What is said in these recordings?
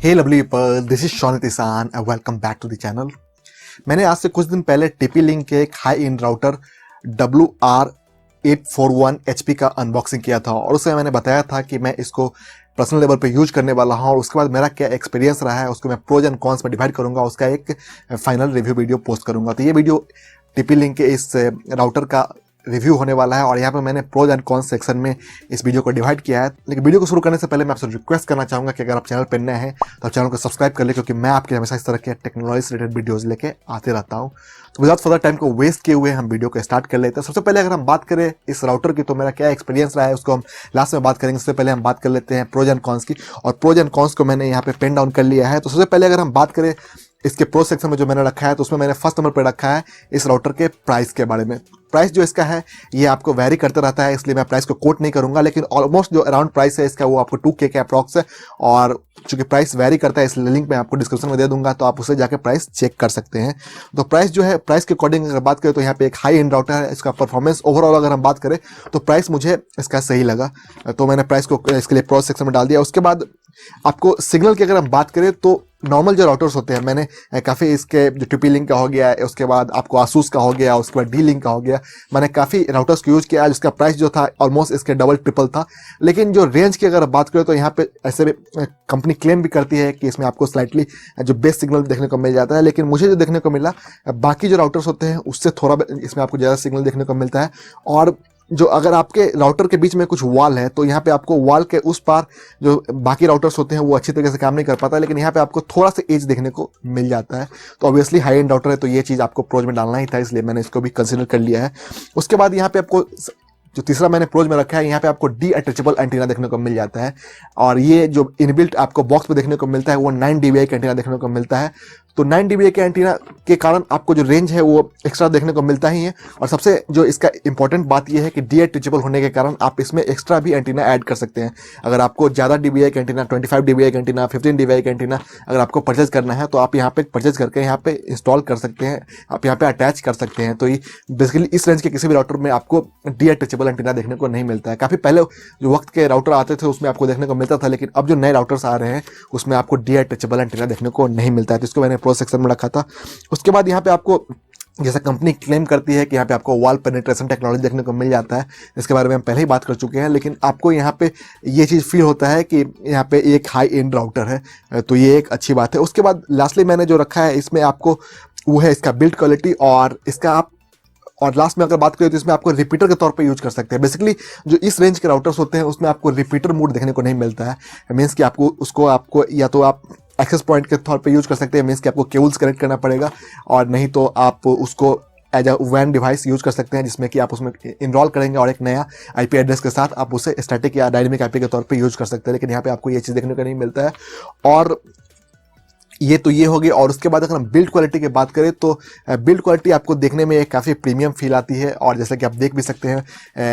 Hey lovely people, this is Shaunit Isan and welcome back to the channel. मैंने आज से कुछ दिन पहले टीपी लिंक के एक high and router WR841 HP का अनबॉक्सिंग किया था और उसमें मैंने बताया था कि मैं इसको पर्सनल लेवल पे यूज करने वाला हूं और उसके बाद मेरा क्या एक्सपीरियंस रहा है उसको मैं प्रोज एंड कॉन्स में डिवाइड करूंगा, उसका एक फाइनल रिव्यू वीडियो पोस्ट करूंगा। तो ये वीडियो टीपी लिंक के इस राउटर का रिव्यू होने वाला है और यहाँ पे मैंने प्रोज एंड कॉन्स सेक्शन में इस वीडियो को डिवाइड किया है। लेकिन वीडियो को शुरू करने से पहले मैं आपसे रिक्वेस्ट करना चाहूँगा कि अगर आप चैनल पर नए हैं तो आप चैनल को सब्सक्राइब कर ले, क्योंकि मैं आपके हमेशा इस तरह के टेक्नोलॉजी से रिलेटेड वीडियोस लेके आते रहता हूँ। तो विदाउट फर्दर टाइम को वेस्ट किए हुए हम वीडियो को स्टार्ट कर लेते हैं। सबसे पहले अगर हम बात करें इस राउटर की तो मेरा क्या एक्सपीरियंस रहा है उसको हम लास्ट में बात करेंगे। सबसे पहले हम बात कर लेते हैं प्रोज एंड कॉन्स की, और प्रोज एंड कॉन्स को मैंने यहाँ पे पेन डाउन कर लिया है। तो सबसे पहले अगर हम बात करें इसके प्रो सेक्शन में जो मैंने रखा है तो उसमें मैंने फर्स्ट नंबर पर रखा है इस राउटर के प्राइस के बारे में। प्राइस जो इसका है ये आपको वैरी करता रहता है, इसलिए मैं प्राइस को कोट नहीं करूंगा, लेकिन ऑलमोस्ट जो अराउंड प्राइस है इसका वो आपको 2K के अप्रॉक्स है। और चूंकि प्राइस वैरी करता है इसलिए लिंक मैं आपको डिस्क्रिप्शन में दे दूंगा, तो आप उसे जाकर प्राइस चेक कर सकते हैं। तो प्राइस जो है, प्राइस के अकॉर्डिंग अगर बात करें तो यहाँ पे एक हाई एंड राउटर है। इसका परफॉर्मेंस ओवरऑल अगर हम बात करें तो प्राइस मुझे इसका सही लगा, तो मैंने प्राइस को इसके लिए प्रो सेक्शन में डाल दिया। उसके बाद आपको सिग्नल की अगर हम बात करें तो नॉर्मल जो राउटर्स होते हैं, मैंने काफ़ी इसके जो टीपी लिंक का हो गया, उसके बाद आपको आसूस का हो गया, उसके बाद डी लिंक का हो गया, मैंने काफ़ी राउटर्स को यूज किया जिसका प्राइस जो था ऑलमोस्ट इसके डबल ट्रिपल था। लेकिन जो रेंज की अगर बात करें तो यहाँ पे ऐसे भी कंपनी क्लेम भी करती है कि इसमें आपको स्लाइटली जो बेस्ट सिग्नल देखने को मिल जाता है, लेकिन मुझे जो देखने को मिला बाकी जो राउटर्स होते हैं उससे थोड़ा इसमें आपको ज़्यादा सिग्नल देखने को मिलता है। और जो अगर आपके राउटर के बीच में कुछ वॉल है तो यहाँ पे आपको वॉल के उस पार जो बाकी राउटर्स होते हैं वो अच्छी तरीके से काम नहीं कर पाता, लेकिन यहाँ पे आपको थोड़ा सा एज देखने को मिल जाता है। तो ऑब्वियसली हाई एंड राउटर है तो ये चीज़ आपको प्रोज में डालना ही था, इसलिए मैंने इसको भी कंसिडर कर लिया है। उसके बाद यहाँ पे आपको जो तीसरा मैंने प्रोज में रखा है, यहाँ पे आपको डी अटैचेबल एंटीना देखने को मिल जाता है, और ये जो इनबिल्ट आपको बॉक्स में देखने को मिलता है वो 9 dBi का एंटीना देखने को मिलता है। तो 9 dBi के एंटीना के कारण आपको जो रेंज है वो एक्स्ट्रा देखने को मिलता ही है। और सबसे जो इसका इंपॉर्टेंट बात यह है कि डी अटैचेबल होने के कारण आप इसमें एक्स्ट्रा भी एंटीना ऐड कर सकते हैं। अगर आपको ज़्यादा dBi का एंटीना, 25 dBi का एंटीना, 15 dBi का एंटीना अगर आपको परचेज करना है तो आप यहाँ पे परचेज करके यहाँ पे इंस्टॉल कर सकते हैं, आप यहाँ पे अटैच कर सकते हैं। तो ये बेसिकली इस रेंज के किसी भी राउटर में आपको डी अटैचेबल एंटीना देखने को नहीं मिलता है। काफ़ी पहले जो वक्त के राउटर आते थे उसमें आपको देखने को मिलता था, लेकिन अब जो नए राउटर्स आ रहे हैं उसमें आपको डी अटैचेबल एंटीना देखने को नहीं मिलता है। तो इसको मैंने प्रो सेक्शन में रखा था। उसके बाद यहाँ पे आपको जैसा कंपनी क्लेम करती है कि यहाँ पे आपको वॉल पेनिट्रेशन टेक्नोलॉजी देखने को मिल जाता है, इसके बारे में हम पहले ही बात कर चुके हैं, लेकिन आपको यहाँ पे ये चीज़ फील होता है कि यहाँ पे एक हाई एंड राउटर है, तो ये एक अच्छी बात है। उसके बाद लास्टली मैंने जो रखा है इसमें आपको वो है इसका बिल्ड क्वालिटी, और इसका आप और लास्ट में अगर बात करें तो इसमें आपको रिपीटर के तौर पे यूज कर सकते हैं। बेसिकली जो इस रेंज के राउटर्स होते हैं उसमें आपको रिपीटर मोड देखने को नहीं मिलता है। मीन्स कि आपको या तो आप एक्सेस पॉइंट के तौर पे यूज कर सकते हैं, मीन्स कि आपको केबल्स कनेक्ट करना पड़ेगा, और नहीं तो आप उसको as a van device use कर सकते हैं, जिसमें कि आप उसमें इनरोल करेंगे और एक नया आईपी एड्रेस के साथ आप उसे स्टैटिक या डायनेमिक आईपी के तौर पे यूज कर सकते हैं। लेकिन यहाँ पे आपको ये चीज़ देखने को नहीं मिलता है। और ये हो गई। और उसके बाद अगर हम बिल्ड क्वालिटी की बात करें तो बिल्ड क्वालिटी आपको देखने में एक काफ़ी प्रीमियम फील आती है, और जैसे कि आप देख भी सकते हैं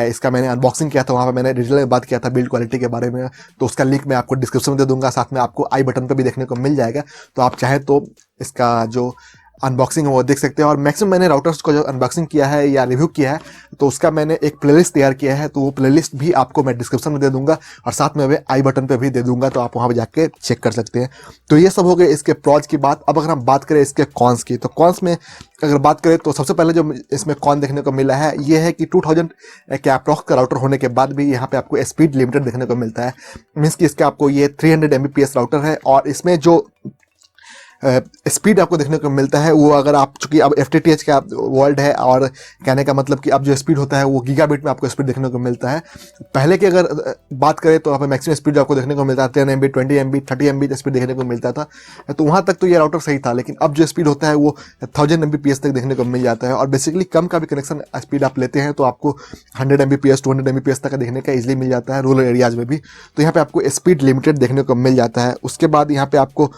इसका मैंने अनबॉक्सिंग किया था, वहाँ पर मैंने डिटेल में बात किया था बिल्ड क्वालिटी के बारे में, तो उसका लिंक मैं आपको डिस्क्रिप्शन में दे दूंगा, साथ में आपको आई बटन पर भी देखने को मिल जाएगा। तो आप चाहे तो इसका जो अनबॉक्सिंग है वो देख सकते हैं। और मैक्सिमम मैंने राउटर्स को जो अनबॉक्सिंग किया है या रिव्यू किया है तो उसका मैंने एक प्लेलिस्ट तैयार किया है, तो वो प्लेलिस्ट भी आपको मैं डिस्क्रिप्शन में दे दूंगा और साथ में आई बटन पे भी दे दूंगा, तो आप वहाँ पे जाके चेक कर सकते हैं। तो ये सब हो गए इसके प्रॉज की बात। अब अगर हम बात करें इसके कॉन्स की, तो कॉन्स में अगर बात करें तो सबसे पहले जो इसमें कॉन देखने को मिला है ये है कि 2000 के अप्रॉक्स का राउटर होने के बाद भी यहाँ पे आपको स्पीड लिमिटेड देखने को मिलता है। मीन्स कि इसका आपको ये 300 Mbps राउटर है, और इसमें जो स्पीड आपको देखने को मिलता है वो, अगर आप चूंकि अब FTTH का वर्ल्ड है, और कहने का मतलब कि अब जो स्पीड होता है वो गीगाबिट में आपको स्पीड देखने को मिलता है। पहले की अगर बात करें तो यहाँ पे मैक्सिमम स्पीड आपको देखने को मिलता है 10 MB, 20 MB, 30 MB स्पीड देखने को मिलता था, तो वहाँ तक तो ये राउटर सही था। लेकिन अब जो स्पीड होता है वो 1000 Mbps तक देखने को मिल जाता है, और बेसिकली कम का भी कनेक्शन स्पीड आप लेते हैं तो आपको 100 Mbps 200 Mbps तक का देखने का इजिली मिल जाता है, रूरल एरियाज में भी। तो यहाँ पे आपको स्पीड लिमिटेड देखने को मिल जाता है। उसके बाद यहाँ पे आपको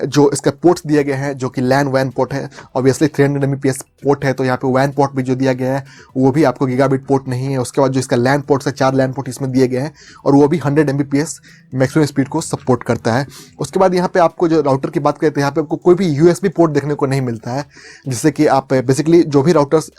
जो इसका पोर्ट्स दिए गए हैं जो कि लैन वैन पोर्ट है, ऑब्वियसली 300 Mbps पोर्ट है, तो यहाँ पे वैन पोर्ट भी जो दिया गया है वो भी आपको गीगाबिट पोर्ट नहीं है। उसके बाद जो इसका लैन पोर्ट है, 4 लैन पोर्ट इसमें दिए गए हैं, और वो भी 100 Mbps मैक्सिमम स्पीड को सपोर्ट करता है। उसके बाद यहाँ पे आपको जो राउटर की बात करते हैं, यहाँ पे आपको कोई भी USB पोर्ट देखने को नहीं मिलता है, जिससे कि आप बेसिकली जो भी राउटर्स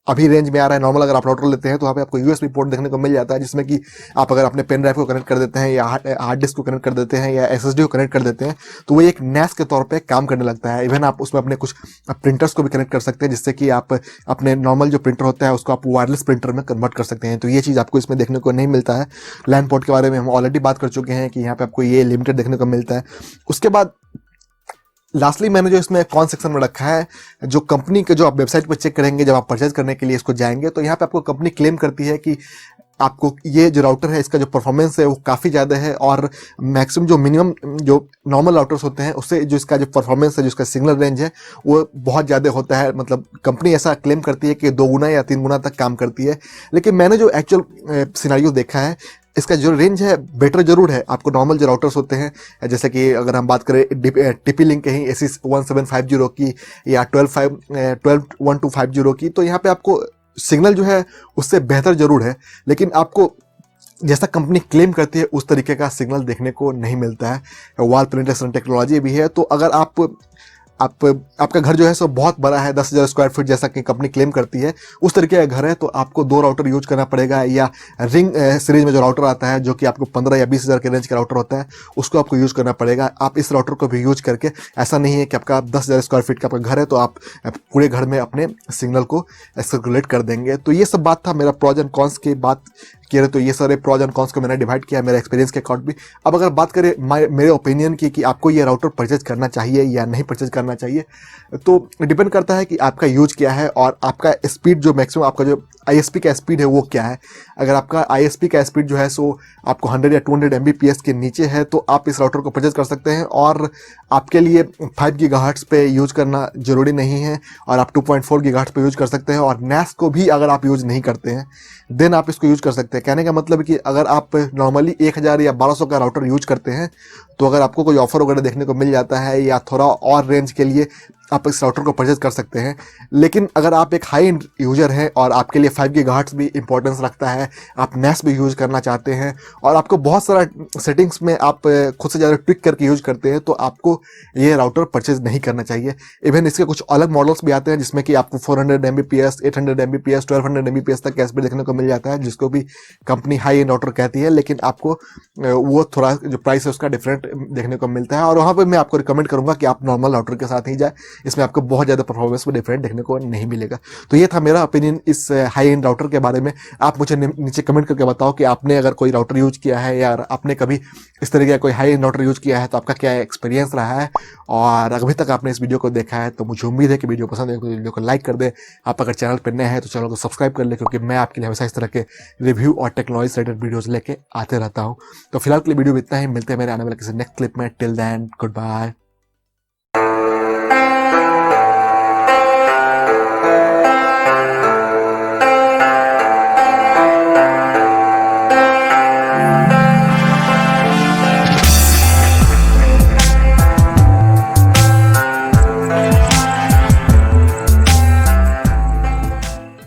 अभी रेंज में आ रहा है। नॉर्मल अगर आप राउटर लेते हैं तो वहाँ पे आपको यूएसबी पोर्ट देखने को मिल जाता है, जिसमें कि आप अगर अपने पेन ड्राइव को कनेक्ट कर देते हैं या हार्ड डिस्क को कनेक्ट कर देते हैं या एसएसडी को कनेक्ट कर देते हैं तो वो एक NAS के तौर पे काम करने लगता है। इवन आप उसमें अपने कुछ प्रिंटर्स को भी कनेक्ट कर सकते हैं, जिससे कि आप अपने नॉर्मल जो प्रिंटर होता है उसको आप वायरलेस प्रिंटर में कन्वर्ट कर सकते हैं। तो ये चीज़ आपको इसमें देखने को नहीं मिलता है। लैन पोर्ट के बारे में हम ऑलरेडी बात कर चुके हैं कि यहाँ पे आपको ये लिमिटेड देखने को मिलता है। उसके बाद लास्टली मैंने जो इसमें कौन सेक्शन में रखा है, जो कंपनी के जो आप वेबसाइट पर चेक करेंगे जब आप परचेज करने के लिए इसको जाएंगे, तो यहाँ पे आपको कंपनी क्लेम करती है कि आपको ये जो राउटर है इसका जो परफॉर्मेंस है वो काफ़ी ज़्यादा है, और मैक्सिमम जो मिनिमम जो नॉर्मल राउटर्स होते हैं उससे जो इसका जो परफॉर्मेंस है, जो इसका सिग्नल रेंज है वो बहुत ज़्यादा होता है। मतलब कंपनी ऐसा क्लेम करती है कि 2 गुना या 3 गुना तक काम करती है। लेकिन मैंने जो एक्चुअल सिनेरियो देखा है, इसका जो रेंज है बेटर जरूर है आपको नॉर्मल जो राउटर्स होते हैं, जैसे कि अगर हम बात करें TP लिंक कहीं AC 1750 की या 121250 की, तो यहाँ पे आपको सिग्नल जो है उससे बेहतर जरूर है, लेकिन आपको जैसा कंपनी क्लेम करती है उस तरीके का सिग्नल देखने को नहीं मिलता है। वॉल पेनिट्रेशन टेक्नोलॉजी भी है, तो अगर आपका घर जो है सो बहुत बड़ा है, 10,000 स्क्वायर फीट जैसा कि कंपनी क्लेम करती है, उस तरीके का घर है, तो आपको 2 राउटर यूज करना पड़ेगा, या रिंग सीरीज में जो राउटर आता है जो कि आपको 15 या 20,000 के रेंज का राउटर होता है उसको आपको यूज करना पड़ेगा। आप इस राउटर को भी यूज करके, ऐसा नहीं है कि आपका 10,000 स्क्वायर फीट का आपका घर है तो आप पूरे घर में अपने सिग्नल को सर्कुलेट कर देंगे। तो ये सब बात था, मेरा प्रोज एंड कॉन्स की बात किया रहे, तो ये सारे प्रोज एंड कॉन्स को मैंने डिवाइड किया मेरे एक्सपीरियंस के अकॉर्ड भी। अब अगर बात करें मेरे ओपिनियन की कि आपको ये राउटर परचेज करना चाहिए या नहीं परचेज करना चाहिए, तो डिपेंड करता है कि आपका यूज क्या है और आपका स्पीड जो मैक्सिमम आपका जो ISP का स्पीड है वो क्या है। अगर आपका ISP का स्पीड जो है सो आपको 100 या 200 Mbps के नीचे है तो आप इस राउटर को परचेज कर सकते हैं, और आपके लिए 5 GHz पे यूज करना जरूरी नहीं है, और आप 2.4 GHz पे यूज कर सकते हैं। और NAS को भी अगर आप यूज नहीं करते हैं देन आप इसको यूज कर सकते हैं। कहने का मतलब कि अगर आप नॉर्मली 1000 या 1200 का राउटर यूज करते हैं तो अगर आपको कोई ऑफर वगैरह देखने को मिल जाता है या थोड़ा और रेंज के लिए आप इस राउटर को परचेज कर सकते हैं। लेकिन अगर आप एक हाई एंड यूजर हैं और आपके लिए 5 GHz भी इंपॉर्टेंस रखता है, आप NAS भी यूज करना चाहते हैं और आपको बहुत सारा सेटिंग्स में आप खुद से ज़्यादा ट्विक करके यूज करते हैं, तो आपको ये राउटर परचेज नहीं करना चाहिए। इवन इसके कुछ अलग मॉडल्स भी आते हैं जिसमें कि आपको 400 Mbps, 800 Mbps, 1200 Mbps तक का स्पीड देखने को मिल जाता है, जिसको भी कंपनी हाई एंड राउटर कहती है। लेकिन आपको वो थोड़ा जो प्राइस है उसका डिफरेंट देखने को मिलता है, और वहाँ पर मैं आपको रिकमेंड करूँगा कि आप नॉर्मल राउटर के साथ ही जाए, इसमें आपको बहुत ज़्यादा परफॉर्मेंस में डिफरेंट देखने को नहीं मिलेगा। तो ये था मेरा ओपिनियन इस हाई एंड राउटर के बारे में। आप मुझे नीचे कमेंट करके बताओ कि आपने अगर कोई राउटर यूज किया है या आपने कभी इस तरीके का कोई हाई एंड राउटर यूज किया है तो आपका क्या एक्सपीरियंस रहा है। और अभी तक आपने इस वीडियो को देखा है तो मुझे उम्मीद है कि वीडियो पसंद है तो वीडियो को लाइक कर दे। आप अगर चैनल पर नए हैं तो चैनल को सब्सक्राइब कर ले, क्योंकि मैं आपके लिए हमेशा इस तरह के रिव्यू और टेक्नोलॉजी से रिलेटेड वीडियोज़ लेके आते रहता हूँ। तो फिलहाल के लिए वीडियो इतना ही, मिलते हैं मेरे आने वाले किसी नेक्स्ट क्लिप में। Till then good bye.